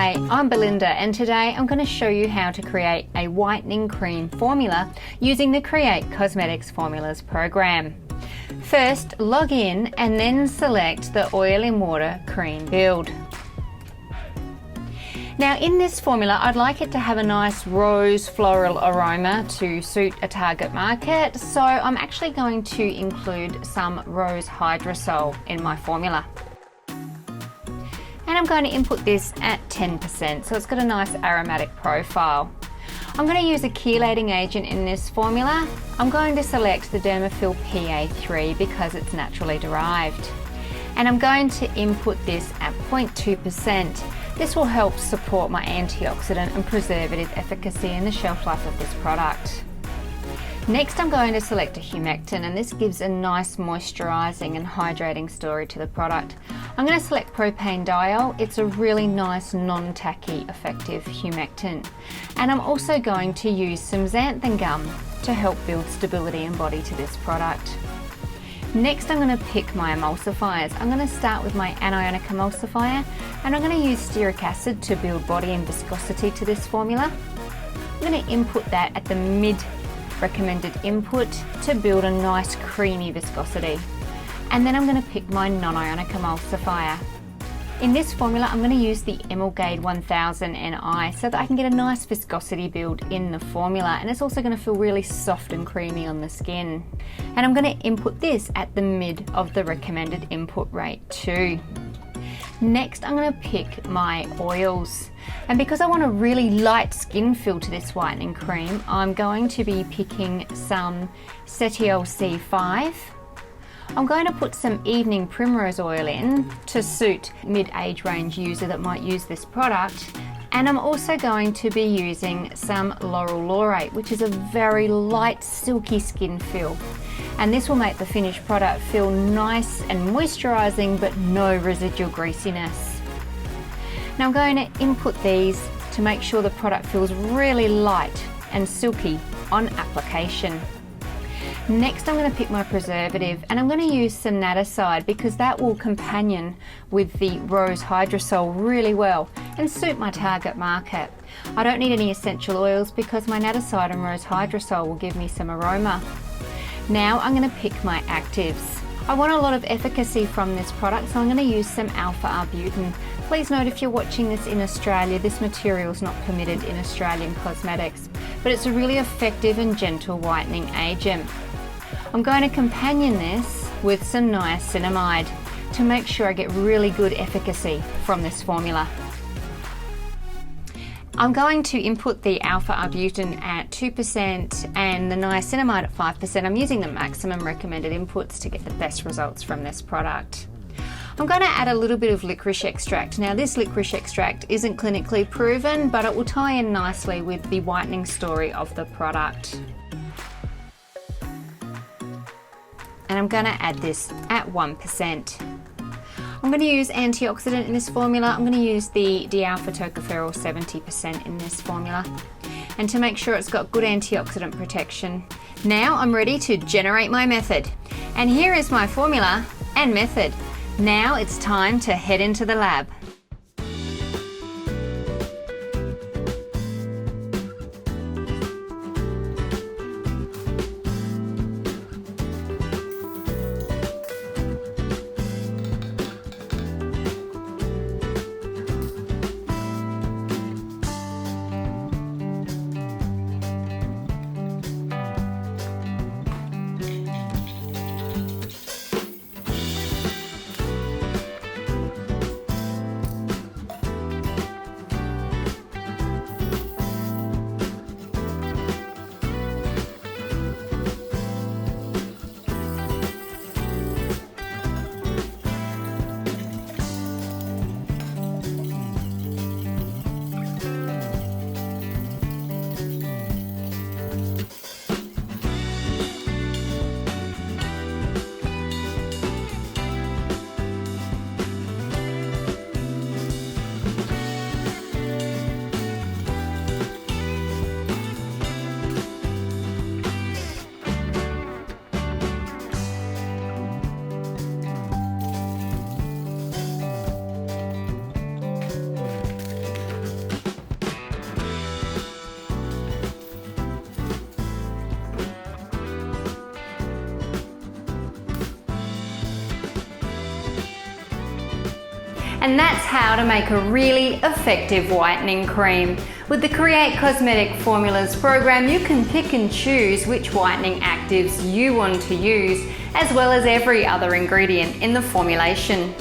Hi, I'm Belinda and today I'm going to show you how to create a whitening cream formula using the Create Cosmetics Formulas program. First, log in and then select the Oil in Water Cream build. Now in this formula, I'd like it to have a nice rose floral aroma to suit a target market, so I'm actually going to include some rose hydrosol in my formula. And I'm going to input this at 10%, so it's got a nice aromatic profile. I'm going to use a chelating agent in this formula. I'm going to select the Dermafill PA3 because it's naturally derived. And I'm going to input this at 0.2%. This will help support my antioxidant and preservative efficacy in the shelf life of this product. Next, I'm going to select a humectant, and this gives a nice moisturising and hydrating story to the product. I'm going to select propane diol. It's a really nice non-tacky effective humectant. And I'm also going to use some xanthan gum to help build stability and body to this product. Next, I'm going to pick my emulsifiers. I'm going to start with my anionic emulsifier, and I'm going to use stearic acid to build body and viscosity to this formula. I'm going to input that at the mid recommended input to build a nice creamy viscosity. And then I'm going to pick my non-ionic emulsifier. In this formula, I'm going to use the Emulgade 1000 Ni so that I can get a nice viscosity build in the formula, and it's also going to feel really soft and creamy on the skin. And I'm going to input this at the mid of the recommended input rate too. Next, I'm going to pick my oils, and because I want a really light skin feel to this whitening cream, I'm going to be picking some Cetiol C5. I'm going to put some evening primrose oil in to suit mid-age range user that might use this product, and I'm also going to be using some laurel laurate, which is a very light silky skin feel, and this will make the finished product feel nice and moisturising but no residual greasiness. Now I'm going to input these to make sure the product feels really light and silky on application. Next, I'm going to pick my preservative, and I'm going to use some Naticide because that will companion with the rose hydrosol really well and suit my target market. I don't need any essential oils because my Naticide and rose hydrosol will give me some aroma. Now I'm going to pick my actives. I want a lot of efficacy from this product, so I'm going to use some alpha-arbutin. Please note, if you're watching this in Australia, this material is not permitted in Australian cosmetics, but it's a really effective and gentle whitening agent. I'm going to companion this with some niacinamide to make sure I get really good efficacy from this formula. I'm going to input the alpha-arbutin at 2% and the niacinamide at 5%. I'm using the maximum recommended inputs to get the best results from this product. I'm going to add a little bit of licorice extract. Now this licorice extract isn't clinically proven, but it will tie in nicely with the whitening story of the product. And I'm going to add this at 1%. I'm going to use antioxidant in this formula. I'm going to use the D-alpha tocopherol 70% in this formula, and to make sure it's got good antioxidant protection. Now I'm ready to generate my method, and here is my formula and method. Now it's time to head into the lab. And that's how to make a really effective whitening cream. With the Create Cosmetic Formulas program, you can pick and choose which whitening actives you want to use, as well as every other ingredient in the formulation.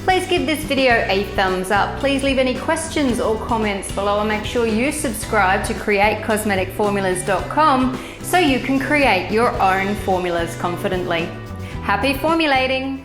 Please give this video a thumbs up. Please leave any questions or comments below, and make sure you subscribe to createcosmeticformulas.com so you can create your own formulas confidently. Happy formulating!